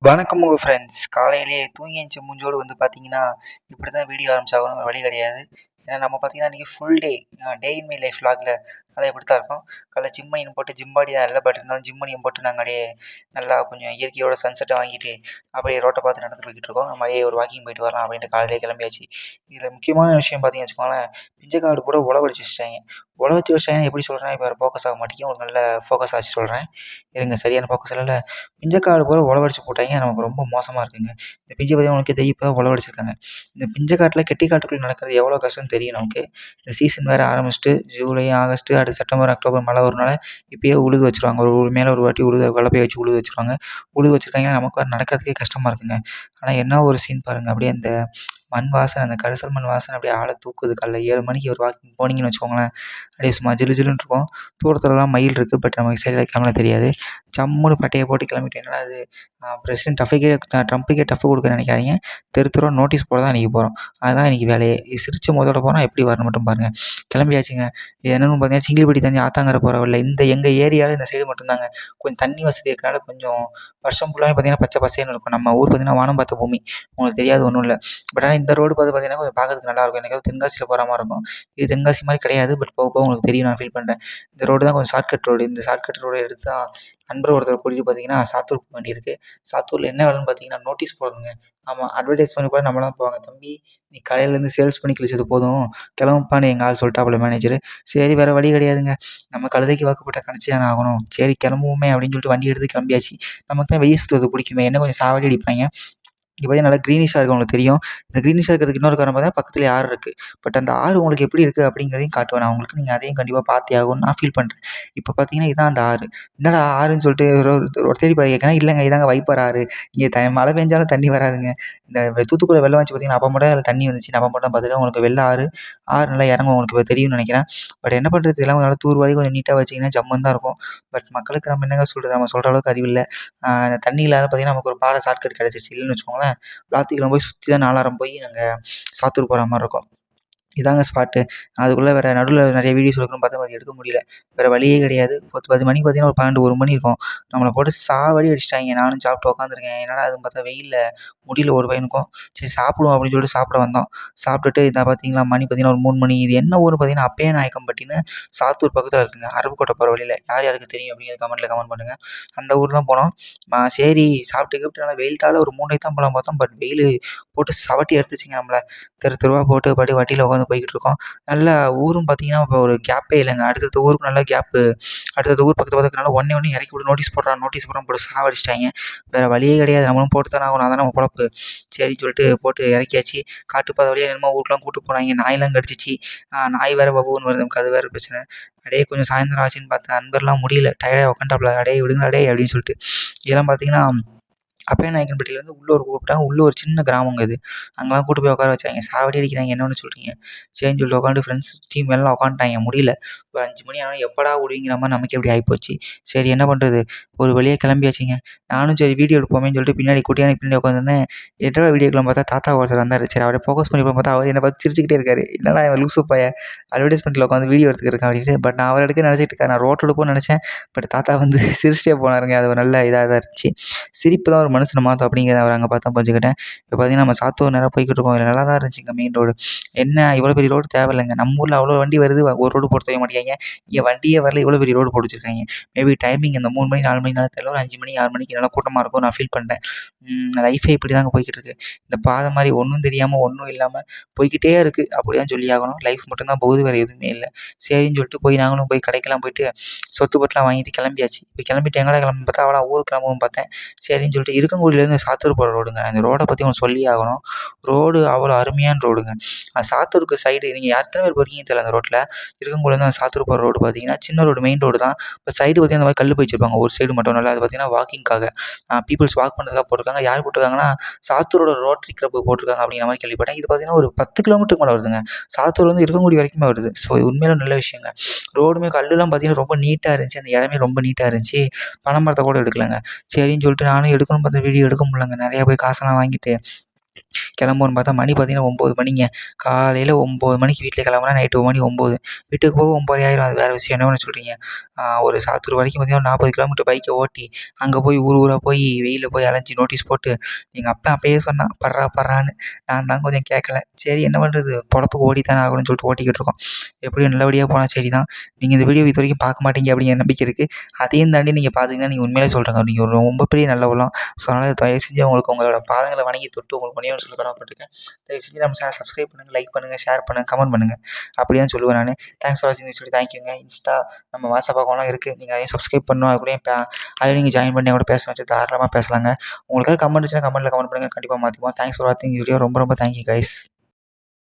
வணக்கம் உங்க ஃப்ரெண்ட்ஸ். காலையிலேயே தூங்கி எந்திச்ச மூஞ்சோடு வந்து பார்த்தீங்கன்னா, இப்படி தான் வீடியோ ஆரம்பிச்சாகணும் வேற வழி கிடையாது. ஏன்னா நம்ம பார்த்தீங்கன்னா, இன்னைக்கு full day day in my life விளாக்ல அதெல்லாம் இப்படித்தான் இருக்கும். காலைல ஜிம் மணின்னு போட்டு ஜிம் பாடி தான் இல்ல. பட் இருந்தாலும் ஜிம் மணியும் போட்டு நாங்க அப்படியே நல்லா கொஞ்சம் இயற்கையோட சன்செட்ட வாங்கிட்டு, அப்படியே ரோட்ட பார்த்து நடந்து போய்க்கிட்டு இருக்கோம். நம்ம அப்படியே ஒரு வாக்கிங் போயிட்டு வரலாம் அப்படின்ட்டு காலையிலேயே கிளம்பியாச்சு. இதில முக்கியமான விஷயம் பார்த்தீங்கன்னு வச்சுக்கோங்களேன், பிஞ்சக்காடு பூரா உழவடிச்சு வச்சுட்டாய்ங்க. உழவச்சு வச்சுட்டாங்கன்னா எப்படி சொல்றேன்னா, இப்ப ஃபோக்கஸ் ஆக மாட்டேங்குது. ஒரு நல்ல ஃபோக்கஸ் ஆச்சு சொல்றேன். இருங்க சரியான ஃபோக்கஸ் இல்லல. பிஞ்சக்காடு பூரா உழவடிச்சு போட்டாய்ங்க. நமக்கு ரொம்ப மோசமா இருக்குங்க. இந்த பிஞ்ச பார்த்தீங்கன்னா உங்களுக்கே தெரியும். இப்ப தான் உழவடிச்சிருக்காங்க. இந்த பிஞ்ச காட்டுல கெட்டி காட்டுக்குள்ள நடக்கிறது எவ்வளோ கஷ்டம்னு தெரியும் நமக்கு. இந்த சீசன் வேற ஆரம்பிச்சுட்டு ஜூலை, ஆகஸ்ட், அடுத்து செப்டம்பர், அக்டோபர் மழை வரும்னால இப்பயே உழுது வச்சுருவாங்க. மேல ஒரு வாட்டி கலப்பைய வச்சு உழுது வச்சுருவாங்க. உழுது வச்சுருக்காங்கன்னா நமக்கு வேற நடக்கிறதுக்கே கஷ்டமா இருக்குங்க. ஆனா என்ன ஒரு சீன் பாருங்க. அப்படியே அந்த மண் வாசனை, அந்த கரிசல் மண் வாசனை அப்படியே ஆள தூக்குது. காலைல 7 மணிக்கு ஒரு வாக்கிங் போனீங்கன்னு வச்சுக்கோங்களேன், அப்படியே சும்மா ஜிலு ஜிலுன்னு இருக்கும். தூரத்துலலாம் மயில் இருக்கு. பட் நமக்கு சரியா கேமரா தெரியாது. ஜம்முன்னு பட்டைய போட்டு கிளம்பிட்டேன். என்னடா இது பிரசிடென்ட் ட்ரம்புக்கே டஃப் குடுக்க நினைக்காதீங்க. தெரு தெருவா நோட்டீஸ் போட தான் இன்னைக்கு போறோம். அதுதான் இன்னைக்கு வேலையே. சிரிச்ச முகத்தோட போனா எப்படி வரணும் மட்டும் பாருங்க. கிளம்பியாச்சுங்க. என்னன்னு பார்த்தீங்கன்னா, சிங்கிளிப்பட்டி தாண்டி ஆத்தாங்கர போற வழில இந்த எங்க ஏரியால இந்த சைடு மட்டும் தாங்க கொஞ்சம் தண்ணி வசதி இருக்கனால கொஞ்சம் வருஷம் ஃபுல்லாவே பார்த்தீங்கன்னா, பச்சை பசேல்னு இருக்கும். நம்ம ஊர் பார்த்தீங்கன்னா, வானம் பார்த்த பூமி. உங்களுக்கு தெரியாது ஒண்ணும் இல்ல. பட் ஆனா இந்த ரோடு பார்த்தீங்கன்னா, கொஞ்சம் பார்க்கறதுக்கு நல்லாயிருக்கும். என்னைக்காவது தென்காசியில போற மாரி இருக்கும். இது தென்காசி மாரி கிடையாது. பட் போக போக உங்களுக்கு தெரியும் நான் ஃபீல் பண்றேன். இந்த ரோடு தான் கொஞ்சம் ஷார்ட்கட் ரோடு. இந்த ஷார்ட்கட் ரோட எடுத்து தான் நண்பர் ஒருத்தர கூட்டிட்டு பார்த்தீங்கன்னா, சாத்தூர் போ வேண்டியிருக்கு. சாத்தூர்ல என்ன வேலைன்னு பார்த்தீங்கன்னா, நோட்டீஸ் போடணுங்க. ஆமா, அட்வர்டைஸ்மென்ட் கூட நம்மள தான் போவாங்க. "தம்பி, நீ காலையிலேருந்து சேல்ஸ் பண்ணி கிழிச்சது போதும். கிளம்புப்பான்னு" எங்க ஆள் சொல்லிட்டாப்புல மேனேஜரு. சரி வேற வழி கிடையாதுங்க. நம்ம கழுதைக்கு வாக்கப்பட்டா கணிச்சு தானே ஆகணும். சரி கிளம்புவோமே அப்படின்னு சொல்லிட்டு வண்டி எடுத்து கிளம்பியாச்சு. நமக்கு தான் வெளிய சுத்துறது புடிக்குமே. என்ன கொஞ்சம் சாவடி அடிப்பாய்ங்க. இங்க பார்த்தீங்கன்னா நல்லா கிரீனிஷா இருக்கும் உங்களுக்கு தெரியும். இந்த கிரீனிஷா இருக்கிறதுக்கு இன்னொரு காரணம் பார்த்தீங்கன்னா, பக்கத்திலேயே ஆறு இருக்கு. பட் அந்த ஆறு உங்களுக்கு எப்படி இருக்கு அப்படிங்கிறதையும் காட்டுவேன் நான் உங்களுக்கு. நீங்க அதையும் கண்டிப்பா பார்த்தே ஆகணும்னு நான் ஃபீல் பண்றேன். இப்ப பார்த்தீங்கன்னா, இதான் அந்த ஆறு. என்னடா ஆறுன்னு சொல்லிட்டு ஒரு தேடி பாத்து கேட்கறேன். இல்லங்க இதாங்க வைப்பர் ஆறு. இங்க மழை பெஞ்சாலும் தண்ணி வராதுங்க. இந்த தூத்துக்குடியில வெள்ளம் வந்துச்சு பார்த்தீங்கன்னா, அப்ப மட்டும் அதுல தண்ணி வந்துச்சு. நான் அப்ப மட்டும் தான் பார்த்துருக்கேன். உங்களுக்கு வெள்ள ஆறு. ஆறு நல்லா இறங்கும் உங்களுக்கு இப்ப தெரியும்னு நெனைக்கிறேன். பட் என்ன பண்றது இதெல்லாம் நல்லா தூர்வாரி கொஞ்சம் நீட்டா வச்சீங்கன்னா ஜம்முன்னு தான் இருக்கும். பட் மக்களுக்கு நம்ம என்னங்க சொல்றது? நம்ம சொல்ற அளவுக்கு அறிவு இல்ல. இந்த தண்ணி இல்லாத பார்த்தீங்கன்னா, நமக்கு ஒரு பாட ஷார்ட்கட் கிடைச்சிருச்சு. இல்லன்னு வச்சுக்கோங்களேன். விளாத்திக்குளம் போய் சுத்தி தான் நாலாரம் போய் நாங்க சாத்தூர் போற மாரி இருக்கும். இதாங்க ஸ்பாட்டு. அதுக்குள்ள வேற நடுவுல நெறைய வீடியோஸ் எடுக்கணும்னு பார்த்தா அது எடுக்க முடியல. வேற வழியே கிடையாது. 10 மணிக்கு பார்த்தீங்கன்னா, ஒரு 12, 1 மணி இருக்கும். நம்மள போட்டு சாவடி அடிச்சுட்டாய்ங்க. நானும் சாப்பிட்டு உட்காந்துருக்கேன். என்னடா இதுன்னு பார்த்தா வெயில்ல முடியல ஒரு பையனுக்கும். சரி சாப்பிடுவோம் அப்படின்னு சொல்லிட்டு சாப்பிட வந்தோம். சாப்பிட்டுட்டு இந்தா பார்த்தீங்களா மணி பார்த்தீங்கன்னா, ஒரு 3 மணி. இது என்ன ஊர்ன்னு பார்த்தீங்கன்னா, அப்பையநாயக்கன்பட்டின்னு சாத்தூர் பக்கத்துல இருக்குங்க. அருப்புக்கோட்டை போற வழியில. யார் யாருக்கு தெரியும் அப்படிங்கிறத கமெண்ட்ல கமெண்ட் பண்ணுங்க. அந்த ஊர் தான் போனோம். சரி சாப்பிட்டு கீப்ட்டு நல்லா வெயில் தாழ ஒரு 3:00க்கு தான் போலாம் பார்த்தோம். பட் வெயிலு போட்டு சவட்டி எடுத்துச்சுங்க நம்மள. தெரு தெருவா போட்டு பாட்டுக்கு வண்டியில உட்காந்து போய்க்கிட்டு இருக்கோம். நல்லா ஊரும் பார்த்தீங்கன்னா, இப்போ ஒரு கேப்பே இல்லங்க. அடுத்தடுத்த ஊருக்கு நல்லா கேப்பு. அடுத்தடுத்த ஊர் பக்கத்துல இருக்கனால ஒண்ணே ஒண்ணு இறக்கி விட்டு நோட்டீஸ் போடுறான், நோட்டீஸ் போடுறான்னு போட்டு சாவடிச்சுட்டாய்ங்க. வேற வழியே கிடையாது. நம்மளும் போட்டு தானே ஆகணும். அதான் நம்ம பொழப்பு. சரின்னு சொல்லிட்டு போட்டு இறக்கியாச்சு. காட்டுப்பாதை வழியா என்னமோ ஊருக்குலாம் கூட்டு போனாய்ங்க. நாயெல்லாம் கடிச்சிச்சு. நாய் வேற வவ்வுன்னு வருது. நமக்கு அது வேற பிரச்சனை. அடேய் கொஞ்சம் சாயந்தரம் ஆச்சுன்னு பார்த்தா நண்பர்லாம் முடியல. டயர்டாகி உட்காந்துட்டாப்புல. "அடேய் விடுங்கடா டேய்" அப்படின்னு சொல்லிட்டு. இதெல்லாம் பார்த்தீங்கன்னா அப்பையநாயக்கன்பட்டியிலேருந்து உள்ள ஒரு கூப்பிட்டாங்க. உள்ள ஒரு சின்ன கிராமங்க இது. அங்கலாம் கூட்டு போய் உட்கார வச்சாய்ங்க. சாவடி அடிக்கிறாய்ங்க. என்ன பண்ண சொல்றீங்க? சரின்னு சொல்லிட்டு உட்காந்துட்டு ஃப்ரெண்ட்ஸ் டீம் எல்லாம் உட்காந்துட்டாய்ங்க. முடியல. ஒரு 5 மணி ஆனாலும் எப்படா விடுவீங்கிற மாரி நமக்கே இப்படி ஆயிப்போச்சு. சரி என்ன பண்றது? ஒரு வழியா கிளம்பியாச்சுங்க. நானும் சரி வீடியோ எடுப்போமேன்னு சொல்லிட்டு பின்னாடி குட்டியானைக்கு பின்னாடி உட்காந்துருந்தேன். என்னடா வீடியோ எடுக்கலாம்னு பார்த்தா தாத்தா ஒருத்தர் வந்தாரு. சரி அவர ஃபோக்கஸ் பண்ணி பார்த்தா அவரு என்ன பார்த்து சிரிச்சுக்கிட்டே இருக்காரு. என்னடா இவன் லூசு பையன் அட்வர்டைஸ்மென்ட்ல உட்காந்து வீடியோ எடுத்துக்கிட்டு இருக்கான் அப்படின்ட்டு. பட் நான் அவர எடுக்க நினைச்சிட்டு இருக்கேன். நான் ரோட்ல எடுப்போம்னு நினைச்சேன். பட் தாத்தா வந்து சிரிச்சுட்டே போனாருங்க. அது ஒரு நல்ல இதா தான் இருந்துச்சு. சிரிப்பு தான் ஒரு மனுஷன மாத்தும் அப்படிங்கிறத அவர அங்க பார்த்து தான் புரிஞ்சுக்கிட்டேன். இப்ப பார்த்தீங்கன்னா, நம்ம சாத்தூர் நேரா போய்க்கிட்டு இருக்கோம். இதுல நல்லா தான் இருந்துச்சுங்க மெயின் ரோடு. என்ன இவ்வளோ பெரிய ரோடு தேவையில்லங்க. நம்ம ஊர்ல அவ்வளோ வண்டி வருது. ஒரு ரோடு போட தெரிய மாட்டேங்கிறாய்ங்க. இங்க வண்டியே வரல. இவ்வளோ பெரிய ரோடு போட்டு வச்சிருக்காய்ங்க. மேபி டைமிங் இந்த 3 மணி, 4 மணினால தெரியல. ஒரு 5 மணி, 6 மணிக்கு நல்லா கூட்டமா இருக்கும்னு நான் ஃபீல் பண்றேன். லைஃபே இப்படிதாங்க போய்க்கிட்டு இருக்கு. இந்த பாதை மாரி ஒண்ணும் தெரியாம, ஒண்ணும் இல்லாம போய்க்கிட்டே இருக்கு. அப்படிதான் சொல்லியாகணும். லைஃப் மட்டும் தான் போகுது. வேற எதுவுமே இல்ல. சரின்னு சொல்லிட்டு நாங்களும் போய் கடைக்கெல்லாம் போயிட்டு சொத்து பட்டுலாம் வாங்கிட்டு கிளம்பியாச்சு. இப்ப கிளம்பிட்டு எங்கடா கிளம்புன்னு பார்த்தா, அவ்வளோ ஊருக்கு கிளம்புவோம்னு பார்த்தேன். சரின்னு சொல்லிட்டு இருக்கன்குடியிலேருந்து சாத்தூர் போற ரோடுங்க. அந்த ரோட பத்தி உங்களுக்கு சொல்லியே ஆகணும். ரோடு அவ்வளோ அருமையான ரோடுங்க. சாத்தூருக்கு சைடு நீங்க எத்தன பேர் போயிருக்கீங்கன்னு தெரியல அந்த ரோட்ல. இருக்கன்குடியிலேருந்து அந்த சாத்தூர் போற ரோடு பார்த்தீங்கன்னா, சின்ன ரோடு மெயின் ரோடு தான். இப்ப சைடு பார்த்தீங்கன்னா, இந்த மாரி கல்லு போய் வச்சிருப்பாங்க. ஒரு சைடு மட்டும் நல்லா அது பார்த்தீங்கன்னா, வாக்கிங்காக பீப்பிள்ஸ் வாக் பண்றதுக்காக போட்டுருக்காங்க. யார் போட்டுருக்காங்கன்னா, சாத்தூரோட ரோட்டரி கிளப் போட்டுருக்காங்க அப்படிங்கிற மாரி கேள்விப்பட்டேன். இது பார்த்தீங்கன்னா, ஒரு 10 கிலோமீட்டருக்கு மேல வருதுங்க. சாத்தூர்லேருந்து இருக்கன்குடி வரைக்குமே வருது. ஸோ இது உண்மையிலே நல்ல விஷயங்க. ரோடுமே கல்லுலாம் பார்த்தீங்கன்னா, ரொம்ப நீட்டா இருந்துச்சு. அந்த இடமே ரொம்ப நீட்டா இருந்துச்சு. பனை மரத்த கூட எடுக்கலங்க. சரின்னு சொல்லிட்டு நானும் எடுக்கணும்னு பார்த்தேன். வீடியோ எடுக்க முடியலங்க. நெறையா போய் காசெல்லாம் வாங்கிட்டு கிளம்புவோன்னு பார்த்தா மணி பார்த்தீங்கன்னா 9 மணிங்க. காலையில் 9 மணிக்கு வீட்டில் கிளம்புனா நைட்டு மணி 9. வீட்டுக்கு போக 9 ஆயிரும். அது வேறு விஷயம். என்ன பண்ண சொல்கிறீங்க? ஒரு சாத்தூர் வரைக்கும் பார்த்தீங்கன்னா 40 கிலோமீட்டர் பைக்கை ஓட்டி அங்கே போய் ஊர் ஊராக போய் வெயிலில் போய் அலைஞ்சி நோட்டீஸ் போட்டு எங்கள் அப்பா அப்பயே சொன்னான் பட்றான்னு. நான் தான் கொஞ்சம் கேட்கல. சரி என்ன பண்ணுறது, பொழப்புக்கு ஓடித்தானே ஆகணும்னு சொல்லிட்டு ஓட்டிக்கிட்டு இருக்கோம். எப்படியும் நல்லபடியாக போனால் சரி தான். நீங்கள் இந்த வீடியோ இது வரைக்கும் பார்க்க மாட்டீங்க அப்படிங்கிற நம்பிக்கை இருக்குது. அதையும் தாண்டி நீங்கள் பார்த்தீங்கன்னா நீங்கள் உண்மையிலே சொல்கிறேங்க, நீங்கள் ஒரு ரொம்ப பெரிய நல்ல உள்ளம். ஸோ அதனால் தயவு செஞ்சு உங்களுக்கு உங்களோட பாதங்களை வணங்கி தொட்டு உங்களுக்கு ஒன்றே சொல்லி கடமைப்பட்டிருக்கேன். தயவு செஞ்சு நம்ம சேனலை சப்ஸ்கிரைப் பண்ணுங்கள், லைக் பண்ணுங்கள், ஷேர் பண்ணுங்கள், கமெண்ட் பண்ணுங்கள். அப்படி தான் சொல்லுவேன் நான். தேங்க்ஸ் ஃபார் வாட்சிங் திஸ் வீடியோ. தேங்க்யூங்க. இன்ஸ்டா, நம்ம வாட்ஸ்அப் அக்கௌண்ட்லாம் இருக்குது. நீங்கள் அதையும் சப்ஸ்கிரைப் பண்ணணும். அது கூடயும் அதில் நீங்கள் ஜாயின் பண்ணி கூட பேச வச்சு தாராளமாக பேசலாங்க. உங்களுக்காக கமெண்ட் இருந்துச்சுன்னா கமெண்ட்டில் கமெண்ட் பண்ணுங்கள். கண்டிப்பாக மாற்றிப்போம். தேங்க்ஸ் ஃபார் வாட்சிங் வீடியோ. ரொம்ப ரொம்ப தேங்க்யூ கைஸ்.